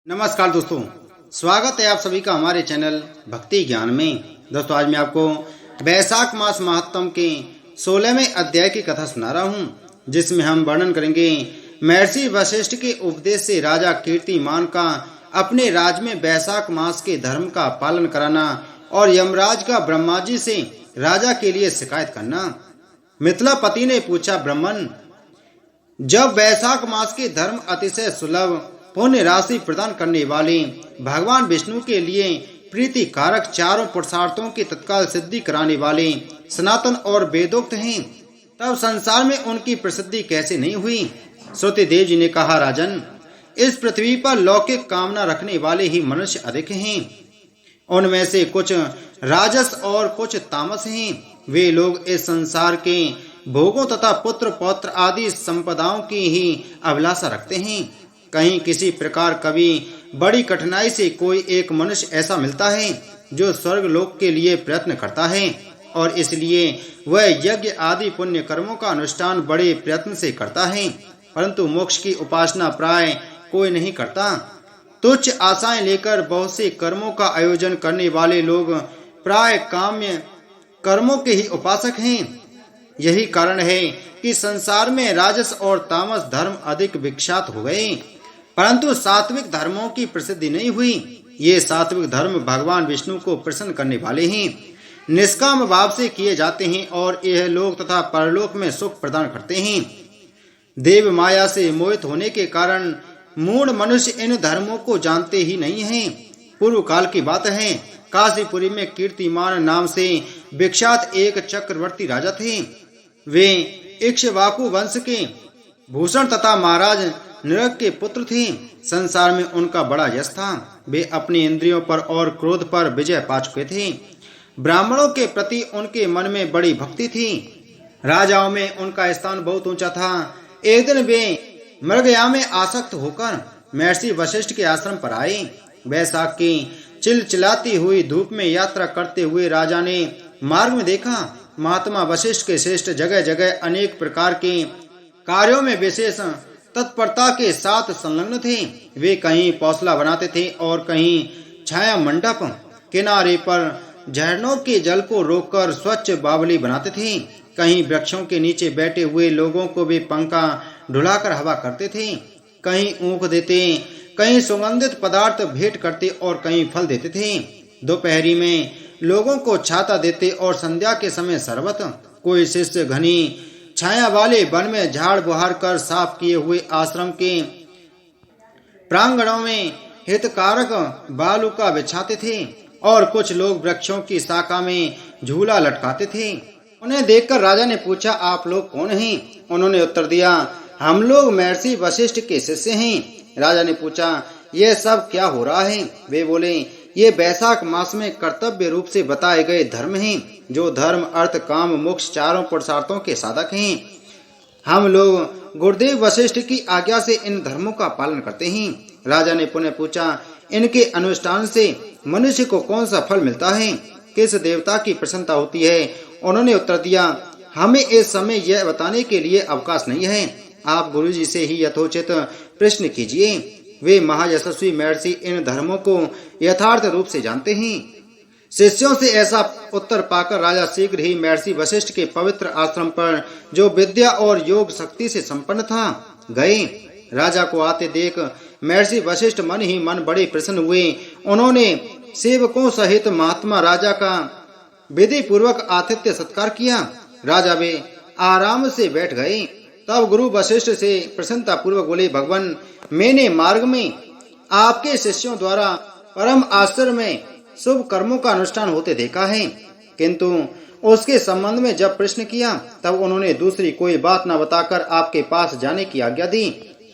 नमस्कार दोस्तों, स्वागत है आप सभी का हमारे चैनल भक्ति ज्ञान में। दोस्तों, आज मैं आपको वैशाख मास महात्म के 16वें अध्याय की कथा सुना रहा हूँ, जिसमें हम वर्णन करेंगे महर्षि वशिष्ठ के उपदेश से राजा कीर्तिमान का अपने राज्य में वैशाख मास के धर्म का पालन कराना और यमराज का ब्रह्मा जी से राजा के लिए शिकायत करना। मिथिलापति ने पूछा, ब्राह्मण, जब वैशाख मास के धर्म अतिशय सुलभ पुण्य राशि प्रदान करने वाले भगवान विष्णु के लिए प्रीति कारक चारों पुरुषार्थों की तत्काल सिद्धि कराने वाले सनातन और वेदोक्त हैं, तब संसार में उनकी प्रसिद्धि कैसे नहीं हुई। श्रुतिदेव जी ने कहा, राजन, इस पृथ्वी पर लौकिक कामना रखने वाले ही मनुष्य अधिक हैं। उनमें से कुछ राजस और कुछ तामस हैं। वे लोग इस संसार के भोगों तथा पुत्र पौत्र आदि संपदाओं की ही अभिलाषा रखते हैं। कहीं किसी प्रकार कभी बड़ी कठिनाई से कोई एक मनुष्य ऐसा मिलता है जो स्वर्ग लोक के लिए प्रयत्न करता है और इसलिए वह यज्ञ आदि पुण्य कर्मों का अनुष्ठान बड़े प्रयत्न से करता है, परंतु मोक्ष की उपासना प्राय कोई नहीं करता। तुच्छ आशाएं लेकर बहुत से कर्मों का आयोजन करने वाले लोग प्राय काम्य कर्मों के ही उपासक हैं। यही कारण है कि संसार में राजस और तामस धर्म अधिक विख्यात हो गए, परंतु सात्विक धर्मों की प्रसिद्धि नहीं हुई। ये सात्विक धर्म भगवान विष्णु को प्रसन्न करने वाले हैं, निष्काम भाव से किए जाते हैं और यह लोक तथा परलोक में सुख प्रदान करते हैं। देव माया से मोहित होने के कारण मूढ़ मनुष्य इन धर्मों को जानते ही नहीं हैं। पूर्व काल की बात है, काशीपुरी में कीर्तिमान नाम से विख्यात एक चक्रवर्ती राजा थे। वे इक्ष्वाकु वंश के भूषण तथा महाराज नृग के पुत्र थे। संसार में उनका बड़ा यश था। वे अपनी इंद्रियों पर और क्रोध पर विजय पा चुके थे। ब्राह्मणों के प्रति उनके मन में बड़ी भक्ति थी। राजाओं में उनका स्थान बहुत ऊंचा था। एक दिन वे मृगया में आसक्त होकर महर्षि वशिष्ठ के आश्रम पर आए। वैशाख की चिलचिलाती हुई धूप में यात्रा करते हुए राजा ने मार्ग में देखा, महात्मा वशिष्ठ के श्रेष्ठ जगह जगह अनेक प्रकार के कार्यों में विशेष तत्परता के साथ संलग्न थे। वे कहीं पौसला बनाते थे और कहीं छाया मंडप किनारे पर झरनों के जल को रोककर स्वच्छ बावली बनाते थे। कहीं वृक्षों के नीचे बैठे हुए लोगों को वे पंखा ढुलाकर हवा करते थे। कहीं ऊख देते, कहीं सुगंधित पदार्थ भेंट करते और कहीं फल देते थे। दोपहरी में लोगों को छाता देते और संध्या के समय शरबत। कोई शिष्य घनी छाया वाले वन में झाड़ बुहार कर साफ किए हुए आश्रम के प्रांगणों में हितकारक बालुका बिछाते थे और कुछ लोग वृक्षों की शाखा में झूला लटकाते थे। उन्हें देखकर राजा ने पूछा, आप लोग कौन हैं? उन्होंने उत्तर दिया, हम लोग महर्षि वशिष्ठ के शिष्य हैं। राजा ने पूछा, यह सब क्या हो रहा है? वे बोले, ये वैशाख मास में कर्तव्य रूप से बताए गए धर्म हैं, जो धर्म अर्थ काम मोक्ष चारों पुरुषार्थों के साधक हैं। हम लोग गुरुदेव वशिष्ठ की आज्ञा से इन धर्मों का पालन करते हैं। राजा ने पुनः पूछा, इनके अनुष्ठान से मनुष्य को कौन सा फल मिलता है? किस देवता की प्रसन्नता होती है? उन्होंने उत्तर दिया, हमें इस समय यह बताने के लिए अवकाश नहीं है। आप गुरु जी से ही यथोचित प्रश्न कीजिए। वे महायशस्वी महर्षि इन धर्मों को यथार्थ रूप से जानते हैं। शिष्यों से ऐसा उत्तर पाकर राजा शीघ्र ही महर्षि वशिष्ठ के पवित्र आश्रम पर, जो विद्या और योग शक्ति से संपन्न था, गए। राजा को आते देख महर्षि वशिष्ठ मन ही मन बड़े प्रसन्न हुए। उन्होंने सेवकों सहित महात्मा राजा का विधि पूर्वक आतिथ्य सत्कार किया। राजा वे आराम से बैठ गए। तब गुरु वशिष्ठ से प्रसन्नता पूर्वक बोले, भगवान, मैंने मार्ग में आपके शिष्यों द्वारा परम आश्चर्य में शुभ कर्मों का अनुष्ठान होते देखा है, किंतु उसके संबंध में जब प्रश्न किया तब उन्होंने दूसरी कोई बात न बताकर आपके पास जाने की आज्ञा दी।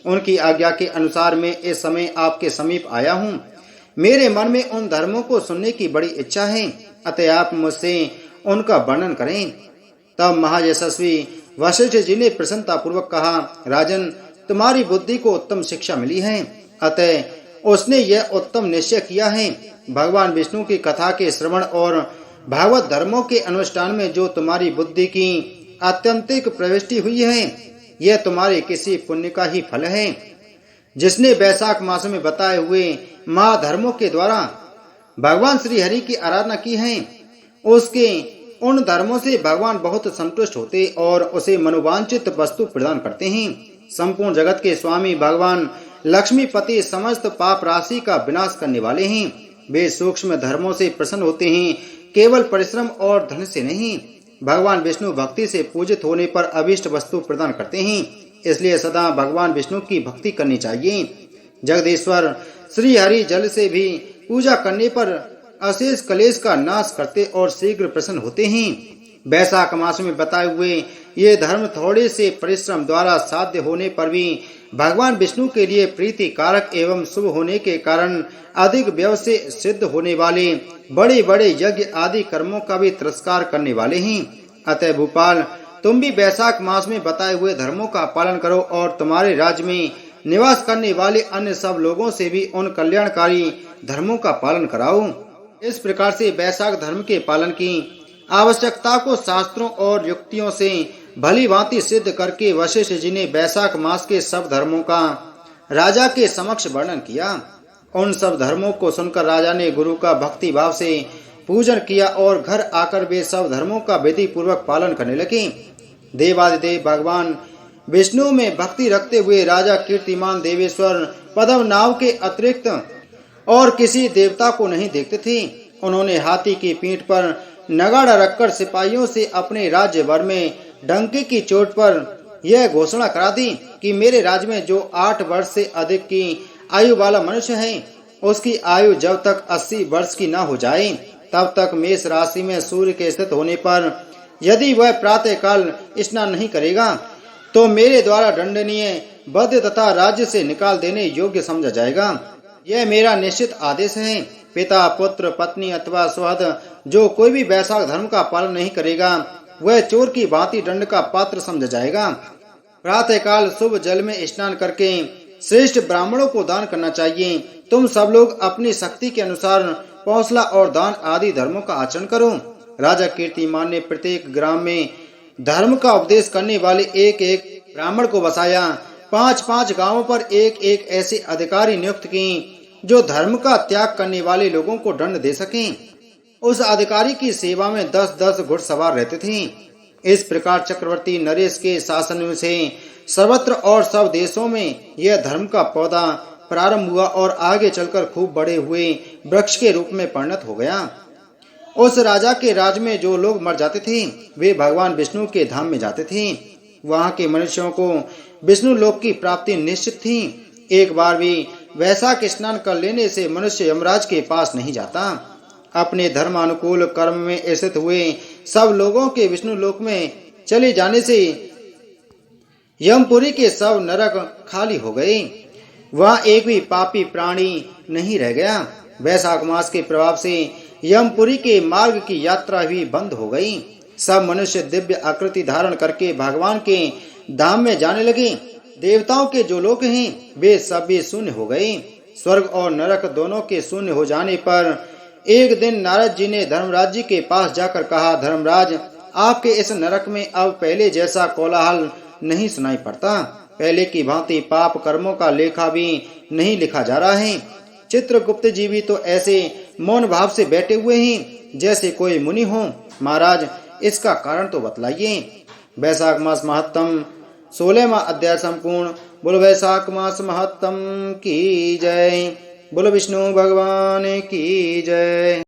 उनकी आज्ञा के अनुसार मैं इस समय आपके समीप आया हूँ। मेरे मन में उन धर्मों को सुनने की बड़ी इच्छा है, अतः आप मुझसे उनका वर्णन करें। तब महायशस्वी वशिष्ठ जी ने प्रसन्नता पूर्वक कहा, राजन, तुम्हारी बुद्धि को उत्तम शिक्षा मिली है, अतः उसने यह उत्तम निश्चय किया है, भगवान विष्णु की कथा के श्रवण और भागवत धर्मों के अनुष्ठान में जो तुम्हारी बुद्धि की आत्यंतिक प्रविष्टि हुई है, यह तुम्हारे किसी पुण्य का ही फल है। जिसने वैशाख मास में बताए हुए महाधर्मों के द्वारा भगवान श्री हरि की आराधना की है, उसके उन धर्मों से भगवान बहुत संतुष्ट होते और उसे मनोवांछित वस्तु प्रदान करते हैं। संपूर्ण जगत के स्वामी भगवान लक्ष्मीपति समस्त पाप राशि का विनाश करने वाले हैं। वे सूक्ष्म धर्मों से प्रसन्न होते हैं, केवल परिश्रम और धन से नहीं। भगवान विष्णु भक्ति से पूजित होने पर अभीष्ट वस्तु प्रदान करते हैं, इसलिए सदा भगवान विष्णु की भक्ति करनी चाहिए। जगदीश्वर श्री हरि जल से भी पूजा करने पर अशेष कलेश का नाश करते और शीघ्र प्रसन्न होते हैं। वैशाख मास में बताए हुए ये धर्म थोड़े से परिश्रम द्वारा साध्य होने पर भी भगवान विष्णु के लिए प्रीति कारक एवं शुभ होने के कारण अधिक व्यय से सिद्ध होने वाले बड़े बड़े यज्ञ आदि कर्मों का भी तिरस्कार करने वाले हैं। अतः भूपाल, तुम भी वैशाख मास में बताए हुए धर्मों का पालन करो और तुम्हारे राज्य में निवास करने वाले अन्य सब लोगों से भी उन कल्याणकारी धर्मों का पालन कराओ। इस प्रकार से वैशाख धर्म के पालन की आवश्यकता को शास्त्रों और युक्तियों से भली भांति सिद्ध करके वशिष्ठ जी ने वैशाख मास के सब धर्मों का राजा के समक्ष वर्णन किया। उन सब धर्मों को सुनकर राजा ने गुरु का भक्ति भाव से पूजन किया और घर आकर वे सब धर्मों का विधि पूर्वक पालन करने लगे। देवादिदेव भगवान विष्णु में भक्ति रखते हुए राजा कीर्तिमान देवेश्वर पद्मनाभ के अतिरिक्त और किसी देवता को नहीं देखते थे। उन्होंने हाथी की पीठ पर नगाड़ा रखकर सिपाहियों से अपने राज्य भर में डंके की चोट पर यह घोषणा करा दी कि मेरे राज्य में जो 8 वर्ष से अधिक की आयु वाला मनुष्य है, उसकी आयु जब तक 80 वर्ष की न हो जाए तब तक मेष राशि में सूर्य के स्थित होने पर यदि वह प्रातः काल स्नान नहीं करेगा तो मेरे द्वारा दंडनीय वध तथा राज्य से निकाल देने योग्य समझा जाएगा। यह मेरा निश्चित आदेश है। पिता, पुत्र, पत्नी अथवा सुहृद जो कोई भी वैशाख धर्म का पालन नहीं करेगा वह चोर की भांति दंड का पात्र समझा जाएगा। प्रातः काल शुभ जल में स्नान करके श्रेष्ठ ब्राह्मणों को दान करना चाहिए। तुम सब लोग अपनी शक्ति के अनुसार पौंसला और दान आदि धर्मों का आचरण करो। राजा कीर्तिमान ने प्रत्येक ग्राम में धर्म का उपदेश करने वाले एक एक ब्राह्मण को बसाया। 5-5 गांवों पर एक एक ऐसे अधिकारी नियुक्त किए जो धर्म का त्याग करने वाले लोगों को दंड दे सकें। उस अधिकारी की सेवा में 10-10 घुड़सवार रहते थे। इस प्रकार चक्रवर्ती नरेश के शासन से सर्वत्र और सब देशों में यह धर्म का पौधा प्रारंभ हुआ और आगे चलकर खूब बड़े हुए वृक्ष के रूप में परिणत हो गया। उस राजा के राज में जो लोग मर जाते थे वे भगवान विष्णु के धाम में जाते थे। वहां के मनुष्यों को विष्णु लोक की प्राप्ति निश्चित थी। एक बार भी वैशाख स्नान कर लेने से मनुष्य यमराज के पास नहीं जाता। अपने धर्मानुकूल कर्म में स्थित हुए सब लोगों के विष्णु लोक में चले जाने से यमपुरी के सब नरक खाली हो गए। वहां एक भी पापी प्राणी नहीं रह गया। वैशाख मास के प्रभाव से यमपुरी के मार्ग की यात्रा भी बंद हो गई। सब मनुष्य दिव्य आकृति धारण करके भगवान के धाम में जाने लगे। देवताओं के जो लोक हैं वे सब भी शून्य हो गए। स्वर्ग और नरक दोनों के शून्य हो जाने पर एक दिन नारद जी ने धर्मराज जी के पास जाकर कहा, धर्मराज, आपके इस नरक में अब पहले जैसा कोलाहल नहीं सुनाई पड़ता। पहले की भांति पाप कर्मों का लेखा भी नहीं लिखा जा रहा है। चित्रगुप्त जी भी तो ऐसे मौन भाव से बैठे हुए हैं जैसे कोई मुनि हो। महाराज, इसका कारण तो बतलाइए। वैशाख मास महत्तम 16वां अध्याय संपूर्ण। बोलो वैशाख मास महत्तम की जय। बोलो विष्णु भगवान की जय।